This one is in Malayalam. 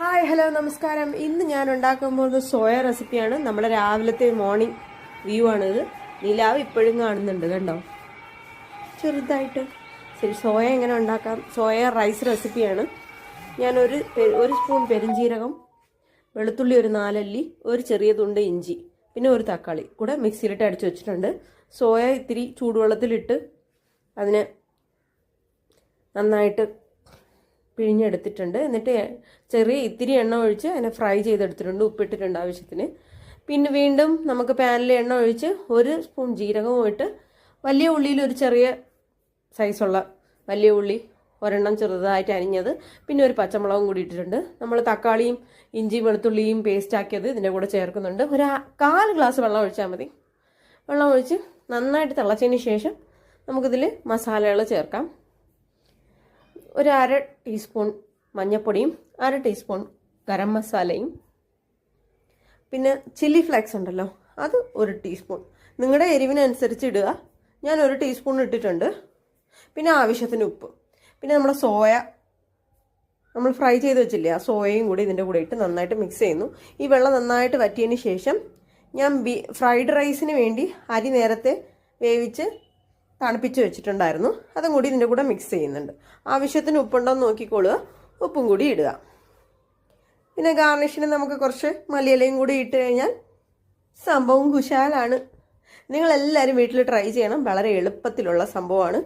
ഹായ് ഹലോ നമസ്കാരം. ഇന്ന് ഞാൻ ഉണ്ടാക്കാൻ പോകുന്നത് സോയ റെസിപ്പിയാണ്. നമ്മുടെ രാവിലത്തെ മോർണിംഗ് വ്യൂ ആണിത്. നിലാവ് ഇപ്പോഴും കാണുന്നുണ്ട്, കണ്ടോ, ചെറുതായിട്ട്. ശരി, സോയ എങ്ങനെ ഉണ്ടാക്കാം? സോയ റൈസ് റെസിപ്പിയാണ്. ഞാനൊരു സ്പൂൺ പെരിഞ്ജീരകം, വെളുത്തുള്ളി ഒരു 4 അല്ലി, ഒരു ചെറിയ തുണ്ട് ഇഞ്ചി, പിന്നെ ഒരു തക്കാളി കൂടെ മിക്സിയിലിട്ട് അടിച്ചു വെച്ചിട്ടുണ്ട്. സോയ ഇത്തിരി ചൂടുവെള്ളത്തിലിട്ട് അതിനെ നന്നായിട്ട് പിഴിഞ്ഞെടുത്തിട്ടുണ്ട്. എന്നിട്ട് ചെറിയ ഇത്തിരി എണ്ണ ഒഴിച്ച് അതിനെ ഫ്രൈ ചെയ്തെടുത്തിട്ടുണ്ട്, ഉപ്പിട്ടിട്ടുണ്ട് ആവശ്യത്തിന്. പിന്നെ വീണ്ടും നമുക്ക് പാനിൽ എണ്ണ ഒഴിച്ച് 1 സ്പൂൺ ജീരകവും ഇട്ട് വലിയ ഉള്ളിയിൽ ഒരു ചെറിയ സൈസുള്ള വലിയ ഉള്ളി ഒരെണ്ണം ചെറുതായിട്ട് അരിഞ്ഞത്, പിന്നെ ഒരു പച്ചമുളകും കൂടി ഇട്ടിട്ടുണ്ട്. നമ്മൾ തക്കാളിയും ഇഞ്ചിയും വെളുത്തുള്ളിയും പേസ്റ്റ് ആക്കിയത് ഇതിൻ്റെ കൂടെ ചേർക്കുന്നുണ്ട്. ഒരു 1/4 ഗ്ലാസ് വെള്ളം ഒഴിച്ചാൽ മതി. വെള്ളം ഒഴിച്ച് നന്നായിട്ട് തിളച്ചതിന് ശേഷം നമുക്കിതിൽ മസാലകൾ ചേർക്കാം. ഒരു 1/2 ടീസ്പൂൺ മഞ്ഞൾപ്പൊടിയും 1/2 ടീസ്പൂൺ ഗരം മസാലയും, പിന്നെ ചില്ലി ഫ്ലേക്സ് ഉണ്ടല്ലോ, അത് 1 ടീസ്പൂൺ. നിങ്ങളുടെ എരിവിനനുസരിച്ച് ഇടുക. ഞാൻ 1 ടീസ്പൂൺ ഇട്ടിട്ടുണ്ട്. പിന്നെ ആവശ്യത്തിന് ഉപ്പ്. പിന്നെ നമ്മുടെ സോയ നമ്മൾ ഫ്രൈ ചെയ്ത് വെച്ചില്ലേ, ആ സോയയും കൂടി ഇതിൻ്റെ കൂടെ ഇട്ട് നന്നായിട്ട് മിക്സ് ചെയ്യുന്നു. ഈ വെള്ളം നന്നായിട്ട് വറ്റിയതിന് ശേഷം ഞാൻ ഫ്രൈഡ് റൈസിന് വേണ്ടി അരി നേരത്തെ വേവിച്ച് തണുപ്പിച്ച് വെച്ചിട്ടുണ്ടായിരുന്നു, അതും കൂടി ഇതിൻ്റെ കൂടെ മിക്സ് ചെയ്യുന്നുണ്ട്. ആവശ്യത്തിന് ഉപ്പുണ്ടോ എന്ന് നോക്കിക്കോളുക, ഉപ്പും കൂടി ഇടുക. പിന്നെ ഗാർണിഷിന് നമുക്ക് കുറച്ച് മല്ലിയിലയും കൂടി ഇട്ട് കഴിഞ്ഞാൽ സംഭവം കുശാലാണ്. നിങ്ങളെല്ലാവരും വീട്ടിൽ ട്രൈ ചെയ്യണം. വളരെ എളുപ്പത്തിലുള്ള സംഭവമാണ്.